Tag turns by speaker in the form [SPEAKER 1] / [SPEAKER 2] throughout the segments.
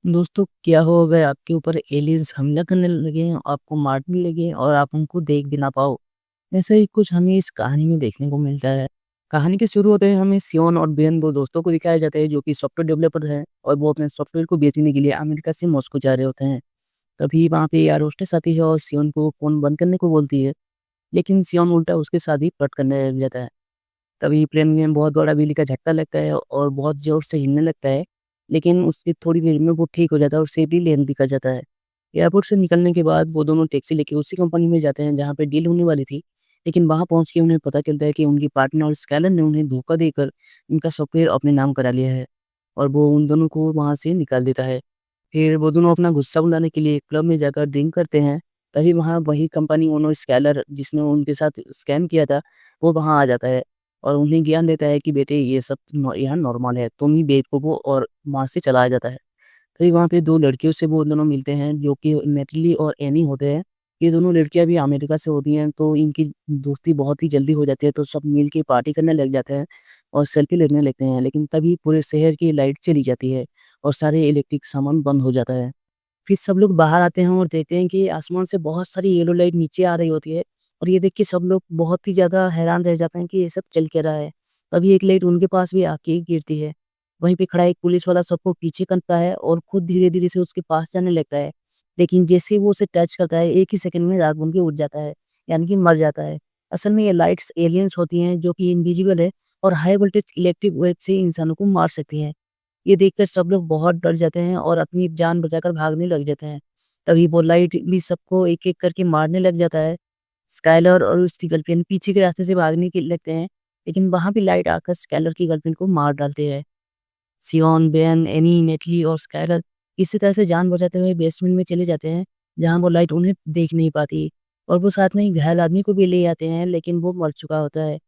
[SPEAKER 1] दोस्तों क्या हो अगर आपके ऊपर एलियंस हमला करने लगे, आपको मारने लगे और आप उनको देख भी ना पाओ। ऐसा ही कुछ हमें इस कहानी में देखने को मिलता है। कहानी के शुरू होते ही हमें सियोन और बेन 2 दोस्तों को दिखाया जाता है जो कि सॉफ्टवेयर डेवलपर हैं और वो अपने सॉफ्टवेयर को बेचने के लिए अमेरिका से मॉस्को जा रहे होते हैं। तभी वहाँ पे एयर होस्टेस आती है और सियोन को फ़ोन बंद करने को बोलती है, लेकिन सियोन उल्टा उसके साथ ही फ्लर्ट करने लग जाता है। तभी प्लेन में बहुत बड़ा बिजली का झटका लगता है और बहुत ज़ोर से हिलने लगता है, लेकिन उसकी थोड़ी देर में वो ठीक हो जाता है और सेफ्ली लैंड भी कर जाता है। एयरपोर्ट से निकलने के बाद वो दोनों टैक्सी लेके उसी कंपनी में जाते हैं जहाँ पे डील होने वाली थी, लेकिन वहाँ पहुँच के उन्हें पता चलता है कि उनकी पार्टनर स्काइलर ने उन्हें धोखा देकर उनका सॉफ्टवेयर अपने नाम करा लिया है और वो उन दोनों को वहाँ से निकाल देता है। फिर वो दोनों अपना गुस्सा भुलाने के लिए क्लब में जाकर ड्रिंक करते हैं। तभी वहाँ वही कंपनी ओनर स्काइलर जिसने उनके साथ स्कैम किया था, वो वहाँ आ जाता है और उन्हें ज्ञान देता है कि बेटे ये सब यहाँ नॉर्मल है, तुम ही बेवकूफ़ हो और वहाँ से चला जाता है। तभी वहाँ पे 2 लड़कियों से वो दोनों मिलते हैं जो कि नेटली और एनी होते हैं। ये दोनों लड़कियाँ भी अमेरिका से होती हैं तो इनकी दोस्ती बहुत ही जल्दी हो जाती है, तो सब मिल के पार्टी करने लग जाते हैं और सेल्फी लेने लगते हैं। लेकिन तभी पूरे शहर की लाइट चली जाती है और सारे इलेक्ट्रिक सामान बंद हो जाता है। फिर सब लोग बाहर आते हैं और देखते हैं कि आसमान से बहुत सारी येलो लाइट नीचे आ रही होती है और ये देख के सब लोग बहुत ही ज़्यादा हैरान रह जाते हैं कि ये सब चल क्या रहा है। तभी एक लाइट उनके पास भी आके गिरती है। वहीं पे खड़ा एक पुलिस वाला सबको पीछे करता है और खुद धीरे-धीरे से उसके पास जाने लगता है। लेकिन जैसे ही वो उसे टच करता है, एक ही सेकंड में राख बन के उड़ जाता है, यानी कि मर जाता है। असल में ये लाइट्स एलियंस होती हैं जो कि इनविजिबल है और हाई वोल्टेज इलेक्ट्रिक वेव से इंसानों को मार सकती हैं। ये देखकर सब लोग बहुत डर जाते हैं और अपनी जान बचाकर भागने लग जाते हैं। तभी वो लाइट भी सबको एक-एक करके मारने लग जाता है। स्काइलर और उसकी गर्लफ्रेंड पीछे के रास्ते से भागने के लगते हैं, लेकिन वहाँ भी लाइट आकर स्काइलर की गर्लफ्रेंड को मार डालती है। सियोन, बेन, एनी, नेटली और स्काइलर इसी तरह से जान बचाते हुए बेसमेंट में चले जाते हैं, जहाँ वो लाइट उन्हें देख नहीं पाती और वो साथ में ही घायल आदमी को भी ले आते हैं, लेकिन वो मर चुका होता है।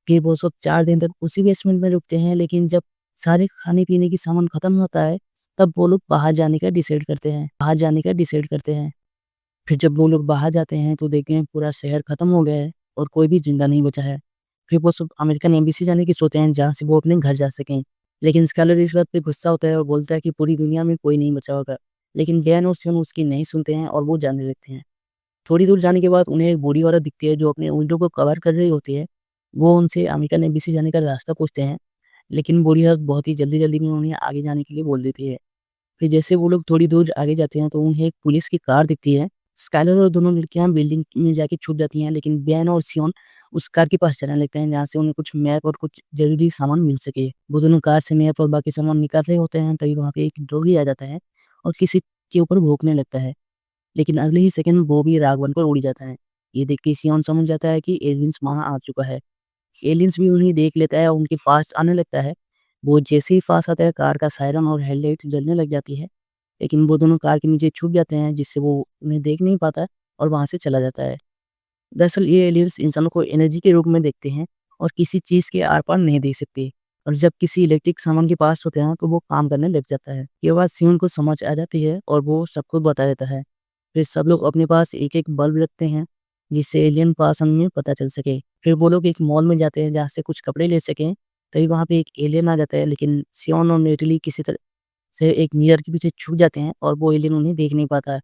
[SPEAKER 1] फिर वो सब 4 दिन तक उसी बेसमेंट में रुकते हैं, लेकिन जब सारे खाने-पीने की सामान खत्म होता है, तब वो लोग बाहर जाने का डिसाइड करते हैं। फिर जब वो लोग बाहर जाते हैं तो देखते हैं पूरा शहर खत्म हो गया है और कोई भी जिंदा नहीं बचा है। फिर वो सब अमेरिकन एम्बेसी जाने की सोचते हैं जहाँ से वो अपने घर जा सकें। लेकिन स्काइलर इस बात पे गुस्सा होता है और बोलता है कि पूरी दुनिया में कोई नहीं बचा होगा। लेकिन डैन और सियोन उसकी नहीं सुनते हैं और वो जाने लगते हैं। थोड़ी दूर जाने के बाद उन्हें एक बूढ़ी औरत दिखती है जो अपने विंडो को कवर कर रही होती है। वो उनसे अमेरिकन एम्बेसी जाने का रास्ता पूछते हैं, लेकिन बूढ़ी औरत बहुत ही जल्दी-जल्दी में उन्हें आगे जाने के लिए बोल देती है। फिर जैसे वो लोग थोड़ी दूर आगे जाते हैं तो उन्हें एक पुलिस की कार दिखती है। स्काइलर और दोनों लड़कियाँ बिल्डिंग में जाके छुप जाती हैं, लेकिन बेन और सियोन उस कार के पास जाने लगते हैं जहाँ से उन्हें कुछ मैप और कुछ ज़रूरी सामान मिल सके। वो दोनों कार से मैप और बाकी सामान निकाल रहे होते हैं, तभी वहाँ पे एक डॉगी आ जाता है और किसी के ऊपर भौंकने लगता है। लेकिन अगले ही सेकंड वो भी राग बनकर उड़ जाता है। ये देख के सियोन समझ जाता है कि एलियंस वहाँ आ चुका है। एलियंस भी उन्हें देख लेता है और उनके पास आने लगता है। वो जैसे ही पास आता है कार का सायरन और हेडलाइट जलने लग जाती है, लेकिन वो दोनों कार के नीचे छुप जाते हैं जिससे वो उन्हें देख नहीं पाता और वहाँ से चला जाता है। दरअसल ये एलियंस इंसानों को एनर्जी के रूप में देखते हैं और किसी चीज़ के आर-पार नहीं देख सकते और जब किसी इलेक्ट्रिक सामान के पास होते हैं तो वो काम करने लग जाता है। ये बात सियोन को समझ आ जाती है और वो सबको बता देता है। फिर सब लोग अपने पास एक-एक बल्ब रखते हैं, जिससे एलियन पास हमें पता चल सके। फिर वो लोग एक मॉल में जाते हैं जहाँ से कुछ कपड़े ले सकें, तभी वहाँ पे एक एलियन आ जाता है, लेकिन सियोन और नेटली किसी तरह से एक मिरर के पीछे छुप जाते हैं और वो एलियन उन्हें देख नहीं पाता है।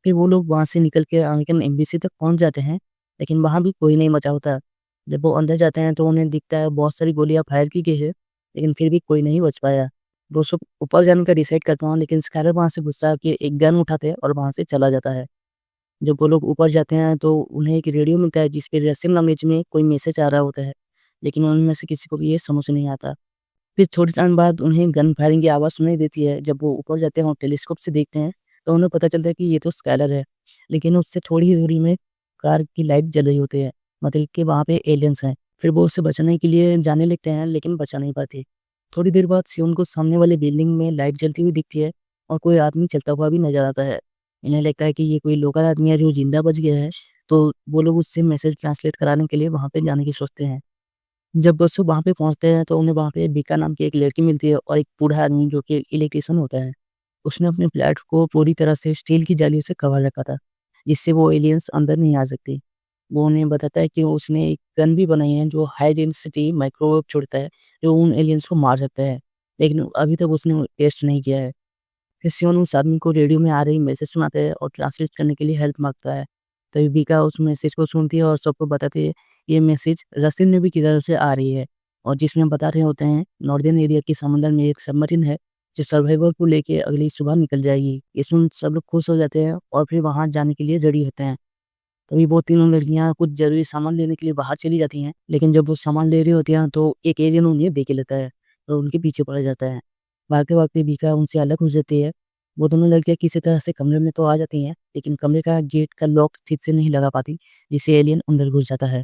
[SPEAKER 1] फिर वो लोग वहाँ से निकल के अमेरिकन एम्बेसी तक पहुँच जाते हैं, लेकिन वहाँ भी कोई नहीं बचा होता। जब वो अंदर जाते हैं तो उन्हें दिखता है बहुत सारी गोलियाँ फायर की गई है, लेकिन फिर भी कोई नहीं बच पाया। वो सब ऊपर जाने का डिसाइड करते हैं, लेकिन स्काइलर वहाँ से गुस्सा आके एक गन उठाते हैं और वहाँ से चला जाता है। जब वो लोग ऊपर जाते हैं तो उन्हें एक रेडियो मिलता है जिस पे रशियन लैंग्वेज में कोई मैसेज आ रहा होता है, लेकिन उनमें से किसी को भी ये समझ नहीं आता। फिर थोड़ी टाइम बाद उन्हें गन फायरिंग की आवाज़ सुनाई देती है। जब वो ऊपर जाते हैं और टेलीस्कोप से देखते हैं, तो उन्हें पता चलता है कि ये तो स्काइलर है, लेकिन उससे थोड़ी ही दूरी में कार की लाइट जल रही होती है, मतलब कि वहाँ पे एलियंस हैं। फिर वो उससे बचने के लिए जाने लगते हैं, लेकिन बचा नहीं पाते। थोड़ी देर बाद सियोन को सामने वाले बिल्डिंग में लाइट जलती हुई दिखती है और कोई आदमी चलता हुआ भी नज़र आता है। इन्हें लगता है कि ये कोई लोकल आदमी है जो ज़िंदा बच गया है, तो वो लोग उससे मैसेज ट्रांसलेट कराने के लिए वहाँ पे जाने की सोचते हैं। जब बस वो वहाँ पे पहुँचते हैं तो उन्हें वहाँ पे बीका नाम की एक लड़की मिलती है और एक बूढ़ा आदमी जो कि इलेक्ट्रीशियन होता है। उसने अपने फ्लैट को पूरी तरह से स्टील की जालियों से कवर रखा था, जिससे वो एलियंस अंदर नहीं आ सकते। वो उन्हें बताता है कि उसने एक गन भी बनाई है जो हाई डेंसिटी माइक्रोवेव छोड़ता है, जो उन एलियंस को मार सकता है। लेकिन अभी तक उसने टेस्ट नहीं किया है। फिर सियोन उस आदमी को रेडियो में आ रही मैसेज सुनाता है और ट्रांसलेट करने के लिए हेल्प माँगता है। तभी बीका उस मैसेज को सुनती है और सबको बताती है ये मैसेज रसिन नेवी की तरफ से आ रही है और जिसमें बता रहे होते हैं नॉर्दर्न एरिया के समंदर में एक सबमरीन है जो सर्वाइवल को लेके अगली सुबह निकल जाएगी। ये सुन सब लोग खुश हो जाते हैं और फिर वहाँ जाने के लिए रेडी होते हैं। तभी वो तीनों लड़कियाँ कुछ ज़रूरी सामान लेने के लिए बाहर चली जाती हैं, लेकिन जब वो सामान ले रही होती हैं तो एक एलियन उन्हें देख लेता है और उनके पीछे पड़ जाता है। भागते-भागते बीका उनसे अलग हो जाती है। वो दोनों लड़कियाँ किसी तरह से कमरे में तो आ जाती हैं, लेकिन कमरे का गेट का लॉक ठीक से नहीं लगा पाती, जिससे एलियन अंदर घुस जाता है।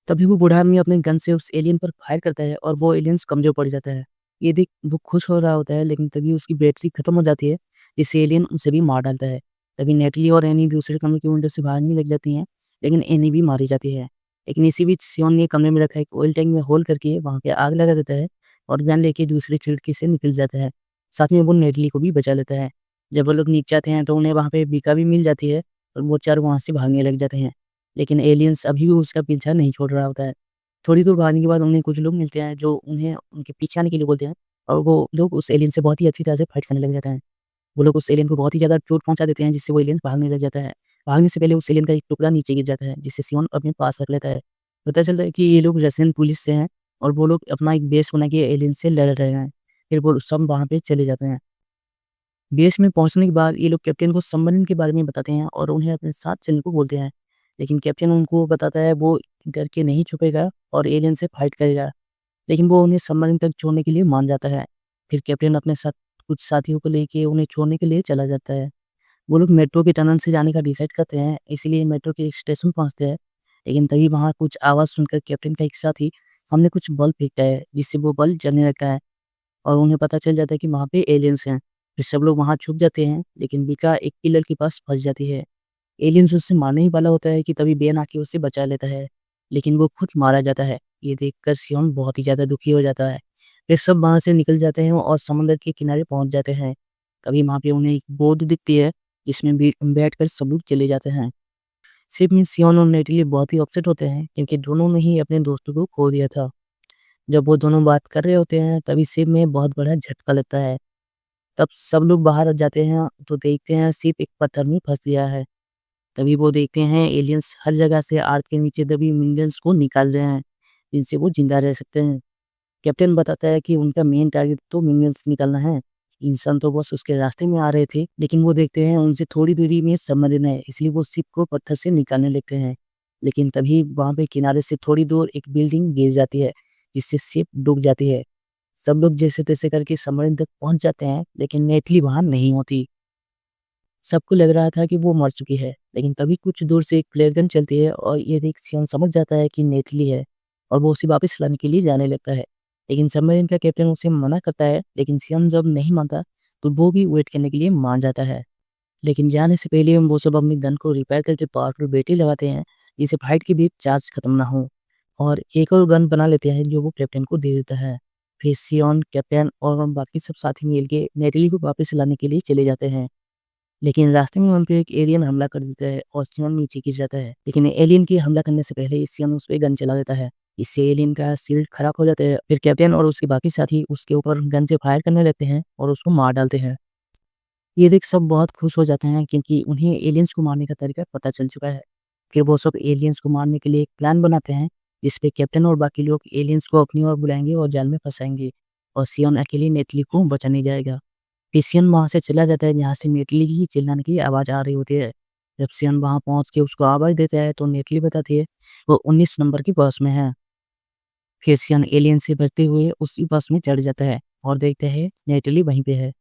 [SPEAKER 1] तभी वो बूढ़ा आदमी अपने गन से उस एलियन पर फायर करता है और वो एलियंस कमज़ोर पड़ जाता है। ये देख वो खुश हो रहा होता है, लेकिन तभी उसकी बैटरी खत्म हो जाती है, जिससे एलियन उसे भी मार डालता है। तभी नेटली और एनी दूसरे कमरे की विंडो से भागने लग जाती हैं, लेकिन एनी भी मारी जाती है। लेकिन इसी बीच सियोन ने कमरे में रखा एक ऑयल टैंक में होल करके वहाँ पे आग लगा देता है और गन लेके दूसरी खिड़की से निकल जाता है। साथ में वो नेटली को भी बचा लेता है। जब वो लोग नीचे आते हैं तो उन्हें वहाँ पे बीका भी मिल जाती है और वो चारों वहाँ से भागने लग जाते हैं। लेकिन एलियंस अभी भी उसका पीछा नहीं छोड़ रहा होता है। थोड़ी दूर भागने के बाद उन्हें कुछ लोग मिलते हैं जो उन्हें उनके पीछे आने के लिए बोलते हैं और वो लोग उस एलियन से बहुत ही अच्छी तरह से फाइट करने लग जाते हैं। वो लोग उस एलियन को बहुत ही ज़्यादा चोट पहुँचा देते हैं जिससे वो एलियन भागने लग जाता है। भागने से पहले उस एलियन का एक टुकड़ा नीचे गिर जाता है जिससे सियोन अपने पास रख लेता है। पता चलता है कि ये लोग रशियन पुलिस से हैं और वो लोग अपना एक बेस बना के एलियन से लड़ रहे हैं। फिर वो सब वहाँ पे चले जाते हैं। बेस में पहुँचने के बाद ये लोग कैप्टन को सबमरीन के बारे में बताते हैं और उन्हें अपने साथ चलने को बोलते हैं। लेकिन कैप्टन उनको बताता है वो डर के नहीं छुपेगा और एलियन से फाइट करेगा। लेकिन वो उन्हें सबमरीन तक छोड़ने के लिए मान जाता है। फिर कैप्टन अपने साथ कुछ साथियों को लेके उन्हें छोड़ने के लिए चला जाता है। वो लोग मेट्रो के टनल से जाने का डिसाइड करते हैं, इसीलिए मेट्रो के एक स्टेशन पहुँचते हैं। लेकिन तभी वहाँ कुछ आवाज़ सुनकर कैप्टन का एक साथी सामने कुछ बल्ब फेंकता है, जिससे वो बल्ब जलने लगता है और उन्हें पता चल जाता है कि वहाँ पे एलियंस हैं। फिर सब लोग वहाँ छुप जाते हैं, लेकिन बीका एक पिलर के पास फँस जाती है। एलियंस उससे मारने ही वाला होता है कि तभी बेन आके उसे बचा लेता है, लेकिन वो खुद मारा जाता है। ये देखकर सियोन बहुत ही ज़्यादा दुखी हो जाता है। वे सब वहाँ से निकल जाते हैं और समुद्र के किनारे पहुँच जाते हैं। तभी वहाँ पे उन्हें एक बोट दिखती है, जिसमें बैठकर सब लोग चले जाते हैं। शिप में सियोन और नेटली बहुत ही अपसेट होते हैं क्योंकि दोनों ने ही अपने दोस्तों को खो दिया था। जब वो दोनों बात कर रहे होते हैं तभी शिप में बहुत बड़ा झटका लगता है। तब सब लोग बाहर आ जाते हैं तो देखते हैं शिप एक पत्थर में फंस गया है। तभी वो देखते हैं एलियंस हर जगह से अर्थ के नीचे दबी मिलियंस को निकाल रहे हैं, जिनसे वो जिंदा रह सकते हैं। कैप्टन बताता है कि उनका मेन टारगेट तो मिलियंस निकालना है। इंसान तो बस उसके रास्ते में आ रहे थे, लेकिन वो देखते हैं उनसे थोड़ी दूरी में सबमरीन है, इसलिए वो शिप को पत्थर से निकालने लगते हैं। लेकिन तभी वहाँ पे किनारे से थोड़ी दूर एक बिल्डिंग गिर जाती है, जिससे शिप डूब जाती है। सब लोग जैसे तैसे करके सबमरीन तक पहुंच जाते हैं, लेकिन नेटली वहां नहीं होती। सबको लग रहा था कि वो मर चुकी है, लेकिन तभी कुछ दूर से एक फ्लेयर गन चलती है और ये देख सियोन समझ जाता है कि नेटली है और वो उसे वापस लाने के लिए जाने लगता है। लेकिन सबमरीन का कैप्टन उसे मना करता है, लेकिन सियोन जब नहीं मानता तो वो भी वेट करने के लिए मान जाता है। लेकिन जाने से पहले वो सब अपनी गन को रिपेयर करके पावरफुल बैटरी लगाते हैं, जिससे फाइट के बीच चार्ज खत्म ना हो, और एक और गन बना लेते हैं जो वो कैप्टन को दे देता है। फिर सियोन, कैप्टन और बाकी सब साथी मिलके नेटली को वापस लाने के लिए चले जाते हैं। लेकिन रास्ते में उन पे एक एलियन हमला कर देता है और सियोन नीचे गिर जाता है। लेकिन एलियन के हमला करने से पहले सियोन उस पे गन चला देता है। इससे एलियन का शील्ड खराब हो जाता है। फिर कैप्टन और उसके बाकी साथी उसके ऊपर गन से फायर करने लगते हैं और उसको मार डालते हैं। ये देख सब बहुत खुश हो जाते हैं क्योंकि उन्हें एलियंस को मारने का तरीका पता चल चुका है। फिर वो सब एलियंस को मारने के लिए एक प्लान बनाते हैं, जिसपे कैप्टन और बाकी लोग एलियंस को अपनी ओर बुलाएंगे और जाल में फंसाएंगे और सियोन अकेले नेटली को बचाने जाएगा। फिर सियोन वहाँ से चला जाता है जहाँ से नेटली की चिल्लाने की आवाज़ आ रही होती है। जब सियोन वहाँ पहुँच के उसको आवाज़ देता है तो नेटली बताती है वो 19 नंबर की बस में है। फिर सियोन एलियन से बचते हुए उसी बस में चढ़ जाता है और देखते हैं नेटली वहीं पे है।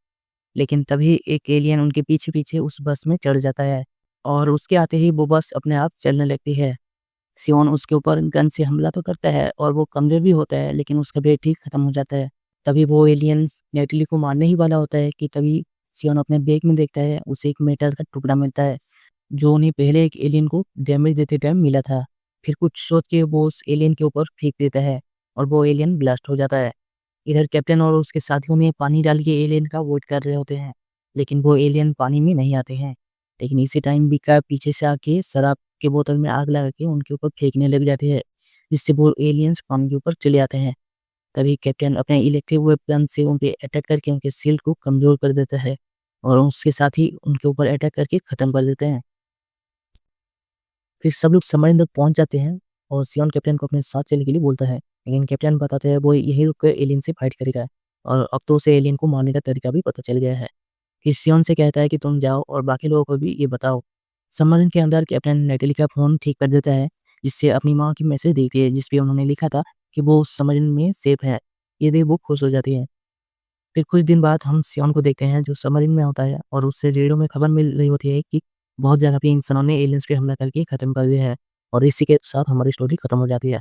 [SPEAKER 1] लेकिन तभी एक एलियन उनके पीछे-पीछे उस बस में चढ़ जाता है और उसके आते ही वो बस अपने आप चलने लगती है। सियोन उसके ऊपर गन से हमला तो करता है और वो कमज़ोर भी होता है, लेकिन उसका बैटरी खत्म हो जाता है। तभी वो एलियन नेटली को मारने ही वाला होता है कि तभी सियोन अपने बैग में देखता है, उसे एक मेटल का टुकड़ा मिलता है, जो उन्हें पहले एक एलियन को डैमेज देते टाइम मिला था। फिर कुछ सोच के वो उस एलियन के ऊपर फेंक देता है और वो एलियन ब्लास्ट हो जाता है। इधर कैप्टन और उसके साथियों में पानी डाल के एलियन का वेट कर रहे होते हैं, लेकिन वो एलियन पानी में नहीं आते हैं। लेकिन इसी टाइम बीका पीछे से आके शराब के बोतल में आग लगा के उनके ऊपर फेंकने लग जाते हैं, जिससे वो एलियंस पानी के ऊपर चले आते हैं। तभी कैप्टन अपने इलेक्ट्रिक वेपन से उन पे अटैक करके उनके शील्ड को कमजोर कर देता है और उसके साथ ही उनके ऊपर अटैक करके ख़त्म कर देते हैं। फिर सब लोग सबमरीन तक पहुँच जाते हैं और सियोन कैप्टन को अपने साथ चलने के लिए बोलता है। लेकिन कैप्टन बताते हैं वो यहीं रुक कर एलियन से फाइट करेगा और अब तो उसे एलियन को मारने का तरीका भी पता चल गया है। फिर सियोन से कहता है कि तुम जाओ और बाकी लोगों को भी ये बताओ। सबमरीन के अंदर कैप्टन नेटेली का फ़ोन ठीक कर देता है, जिससे अपनी माँ की मैसेज देखती है जिस पे उन्होंने लिखा था कि वो उस सबमरीन में सेफ है। ये देख वो खुश हो जाती है। फिर कुछ दिन बाद हम सियोन को देखते हैं जो सबमरीन में होता है और उससे रेडियो में खबर मिल रही होती है कि बहुत जगह पे इंसानों ने एलियंस पे हमला करके ख़त्म कर दिया है और इसी के साथ हमारी स्टोरी ख़त्म हो जाती है।